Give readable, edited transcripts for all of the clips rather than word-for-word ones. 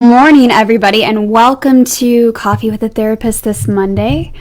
Morning, everybody, and welcome to Coffee with a Therapist this Monday.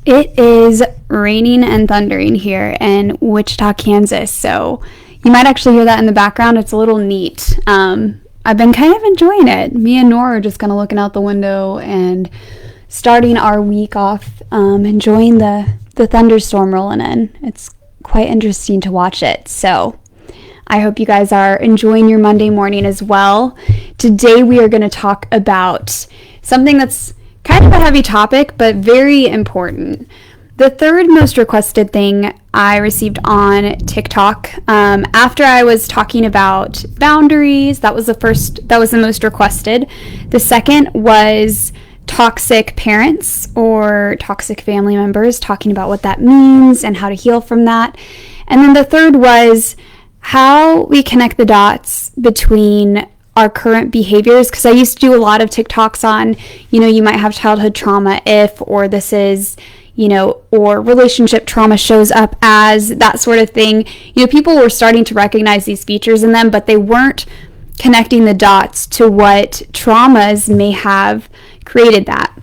It is raining and thundering here in Wichita, Kansas, so you might actually hear that in the background. It's a little neat. I've been kind of enjoying it. Me and Nora are just kind of looking out the window and starting our week off, enjoying the thunderstorm rolling in. It's quite interesting to watch it, so I hope you guys are enjoying your Monday morning as well. Today we are going to talk about something that's kind of a heavy topic, but very important. The third most requested thing I received on TikTok, after I was talking about boundaries, that was the most requested. The second was toxic parents or toxic family members, talking about what that means and how to heal from that. And then the third was how we connect the dots between our current behaviors, because I used to do a lot of TikToks on, you might have childhood trauma or this is, or relationship trauma shows up as, that sort of thing. People were starting to recognize these features in them, but they weren't connecting the dots to what traumas may have created that.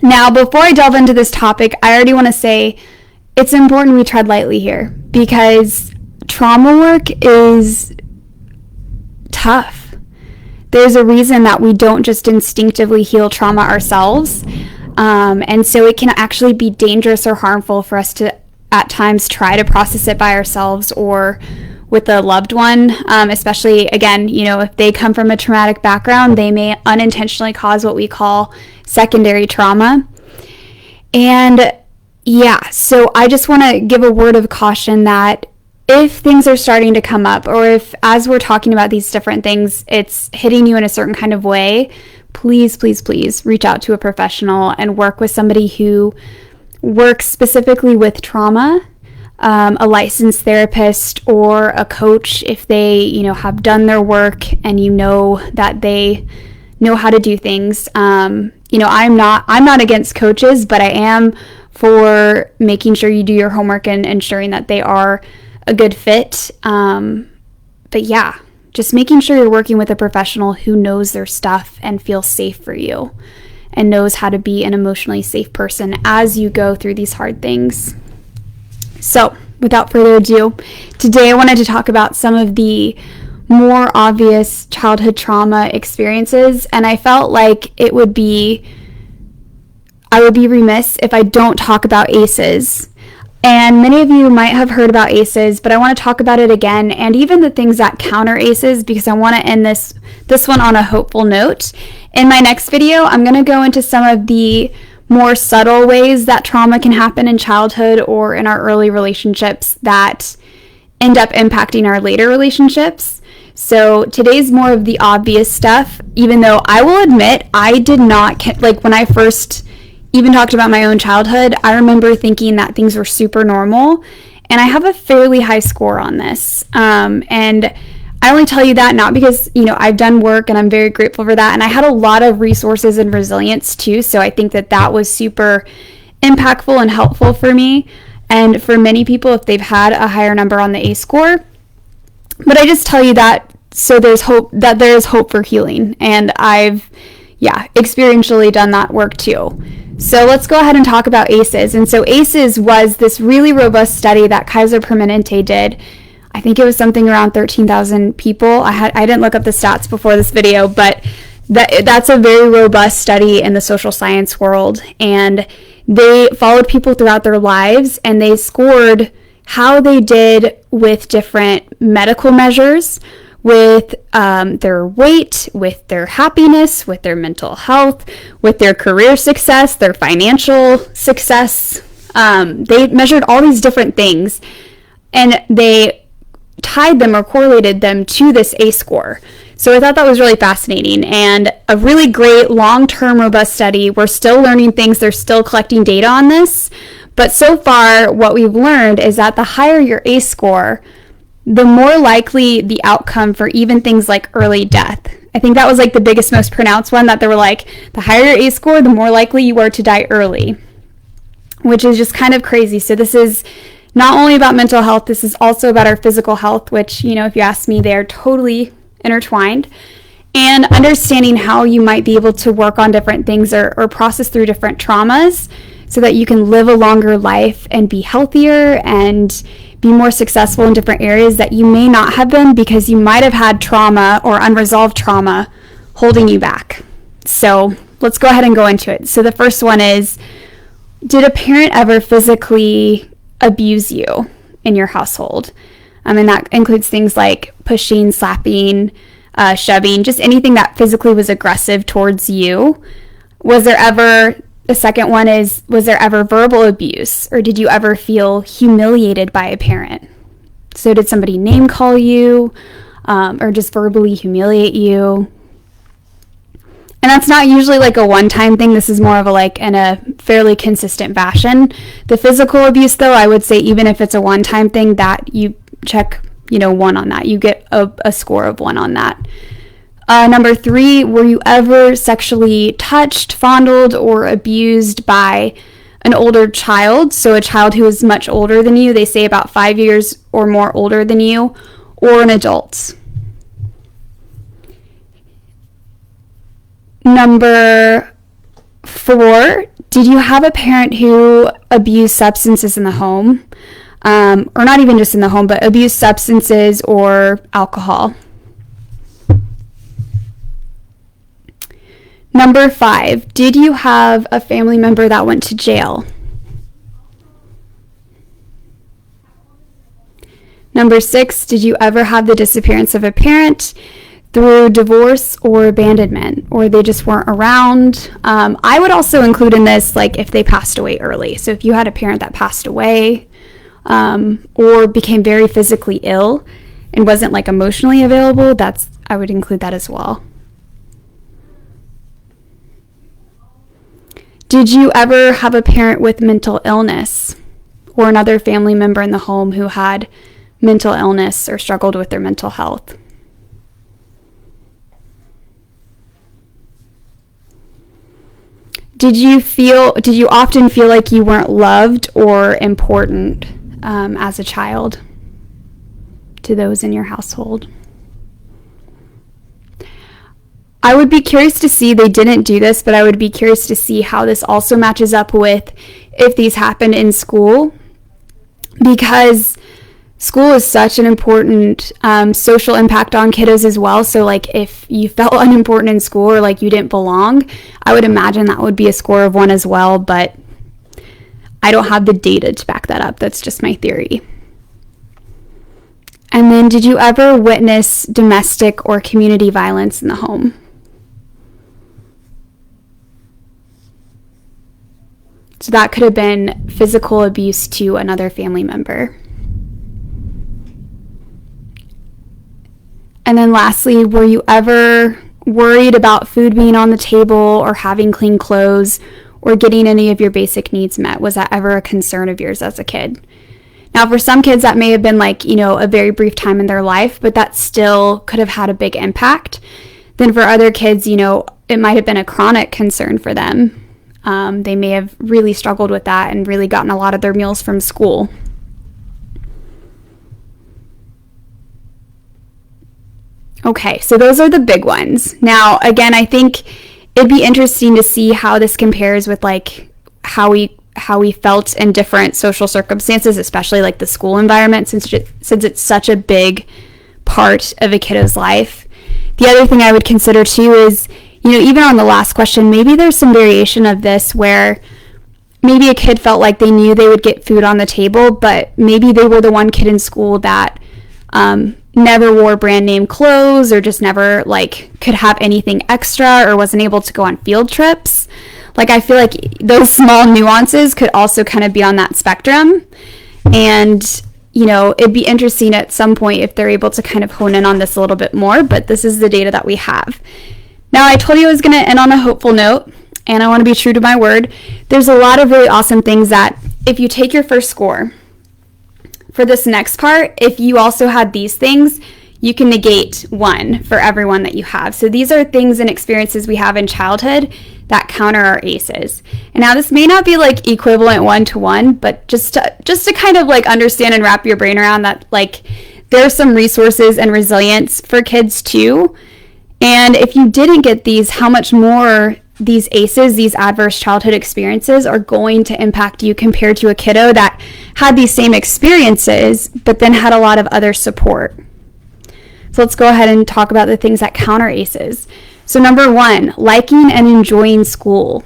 Now, before I delve into this topic, I already want to say it's important we tread lightly here, because trauma work is tough. There's a reason that we don't just instinctively heal trauma ourselves. And so it can actually be dangerous or harmful for us to, at times, try to process it by ourselves or with a loved one. Especially, again, if they come from a traumatic background, they may unintentionally cause what we call secondary trauma. And so I just want to give a word of caution that if things are starting to come up, or if as we're talking about these different things, it's hitting you in a certain kind of way, please, please, please reach out to a professional and work with somebody who works specifically with trauma, a licensed therapist or a coach if they, have done their work and that they know how to do things. I'm not against coaches, but I am for making sure you do your homework and ensuring that they are a good fit. Just making sure you're working with a professional who knows their stuff and feels safe for you and knows how to be an emotionally safe person as you go through these hard things. So, without further ado, today I wanted to talk about some of the more obvious childhood trauma experiences, and I felt like I would be remiss if I don't talk about ACEs. And many of you might have heard about ACEs, but I want to talk about it again, and even the things that counter ACEs, because I want to end this one on a hopeful note. In my next video, I'm going to go into some of the more subtle ways that trauma can happen in childhood or in our early relationships that end up impacting our later relationships. So today's more of the obvious stuff, even though I will admit I did not, when I first even talked about my own childhood, I remember thinking that things were super normal, and I have a fairly high score on this. And I only tell you that not because, I've done work and I'm very grateful for that, and I had a lot of resources and resilience too, so I think that was super impactful and helpful for me, and for many people if they've had a higher number on the ACE score. But I just tell you that so there's hope, that there is hope for healing, and I've experientially done that work too. So let's go ahead and talk about ACEs. And so ACEs was this really robust study that Kaiser Permanente did. I think it was something around 13,000 people. I didn't look up the stats before this video, but that's a very robust study in the social science world. And they followed people throughout their lives, and they scored how they did with different medical measures, with their weight, with their happiness, with their mental health, with their career success, their financial success. They measured all these different things, and they tied them or correlated them to this ACE score. So I thought that was really fascinating and a really great long-term robust study. We're still learning things. They're still collecting data on this. But so far, what we've learned is that the higher your ACE score, the more likely the outcome for even things like early death. I think that was the biggest, most pronounced one, that they were the higher your ACE score, the more likely you are to die early, which is just kind of crazy. So this is not only about mental health, this is also about our physical health, which, if you ask me, they are totally intertwined. and understanding how you might be able to work on different things or process through different traumas so that you can live a longer life and be healthier and be more successful in different areas that you may not have been because you might have had trauma or unresolved trauma holding you back. So let's go ahead and go into it. So the first one is, did a parent ever physically abuse you in your household? And that includes things like pushing, slapping, shoving, just anything that physically was aggressive towards you. The second one is, was there ever verbal abuse, or did you ever feel humiliated by a parent? So did somebody name call you, or just verbally humiliate you? And that's not usually like a one-time thing. This is more of in a fairly consistent fashion. The physical abuse, though, I would say even if it's a one-time thing, that you check, 1 on that. You get a score of 1 on that. Number 3, were you ever sexually touched, fondled, or abused by an older child? So a child who is much older than you, they say about 5 years or more older than you, or an adult. Number 4, did you have a parent who abused substances in the home? Or not even just in the home, but abused substances or alcohol? Number 5, did you have a family member that went to jail? Number 6, did you ever have the disappearance of a parent through divorce or abandonment, or they just weren't around? I would also include in this, if they passed away early. So if you had a parent that passed away, or became very physically ill and wasn't emotionally available, I would include that as well. Did you ever have a parent with mental illness, or another family member in the home who had mental illness or struggled with their mental health? Did you often feel like you weren't loved or important as a child to those in your household? I would be curious to see, they didn't do this, but I would be curious to see how this also matches up with if these happened in school, because school is such an important social impact on kiddos as well. So if you felt unimportant in school or you didn't belong, I would imagine that would be a score of 1 as well, but I don't have the data to back that up. That's just my theory. And then, did you ever witness domestic or community violence in the home? So that could have been physical abuse to another family member. And then lastly, were you ever worried about food being on the table or having clean clothes or getting any of your basic needs met? Was that ever a concern of yours as a kid? Now, for some kids, that may have been a very brief time in their life, but that still could have had a big impact. Then for other kids, it might have been a chronic concern for them. They may have really struggled with that and really gotten a lot of their meals from school. Okay, so those are the big ones. Now, again, I think it'd be interesting to see how this compares with how we felt in different social circumstances, especially the school environment, since it's such a big part of a kiddo's life. The other thing I would consider too is, even on the last question, maybe there's some variation of this where maybe a kid felt like they knew they would get food on the table, but maybe they were the one kid in school that never wore brand name clothes or just never could have anything extra or wasn't able to go on field trips. I feel like those small nuances could also kind of be on that spectrum. And, it'd be interesting at some point if they're able to kind of hone in on this a little bit more, but this is the data that we have. Now, I told you I was going to end on a hopeful note, and I want to be true to my word. There's a lot of really awesome things that if you take your first score, for this next part, if you also had these things, you can negate 1 for everyone that you have. So these are things and experiences we have in childhood that counter our ACEs. And now this may not be equivalent 1-to-1, but just to kind of understand and wrap your brain around that there's some resources and resilience for kids too. And if you didn't get these, how much more these ACEs, these adverse childhood experiences, are going to impact you compared to a kiddo that had these same experiences, but then had a lot of other support. So let's go ahead and talk about the things that counter ACEs. So number 1, liking and enjoying school.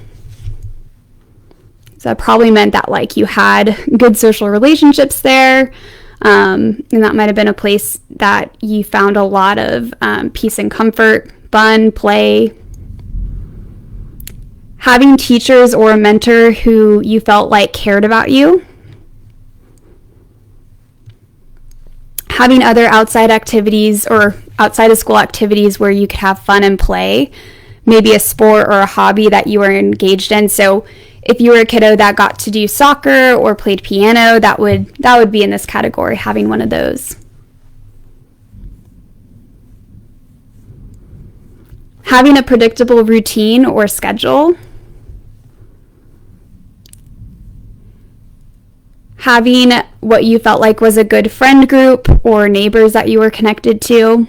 So that probably meant that like you had good social relationships there, and that might have been a place that you found a lot of peace and comfort, fun, play. Having teachers or a mentor who you felt like cared about you. Having other outside activities or outside of school activities where you could have fun and play, maybe a sport or a hobby that you were engaged in. So if you were a kiddo that got to do soccer or played piano, that would be in this category, having one of those. Having a predictable routine or schedule. Having what you felt like was a good friend group or neighbors that you were connected to.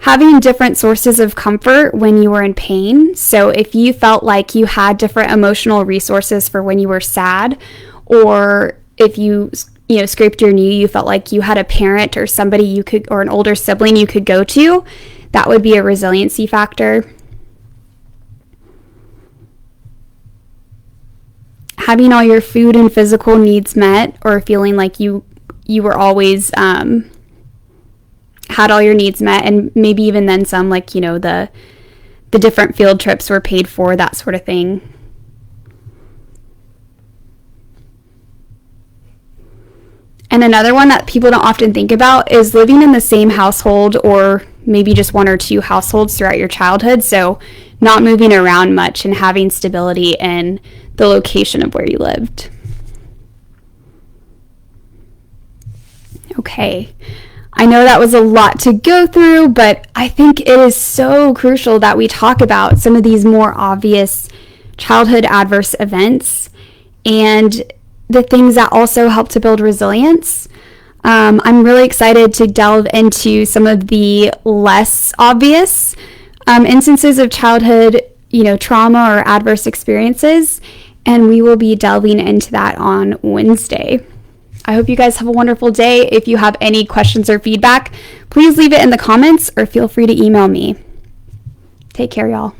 Having different sources of comfort when you were in pain. So if you felt like you had different emotional resources for when you were sad, or if you scraped your knee, you felt like you had a parent or somebody you could, or an older sibling you could go to, that would be a resiliency factor. Having all your food and physical needs met, or feeling like you were always had all your needs met, and maybe even then some, like, the different field trips were paid for, that sort of thing. And another one that people don't often think about is living in the same household, or maybe just one or two households throughout your childhood. So not moving around much and having stability in the location of where you lived. Okay. I know that was a lot to go through, but I think it is so crucial that we talk about some of these more obvious childhood adverse events and the things that also help to build resilience. I'm really excited to delve into some of the less obvious instances of childhood, trauma or adverse experiences, and we will be delving into that on Wednesday. I hope you guys have a wonderful day. If you have any questions or feedback, please leave it in the comments or feel free to email me. Take care, y'all.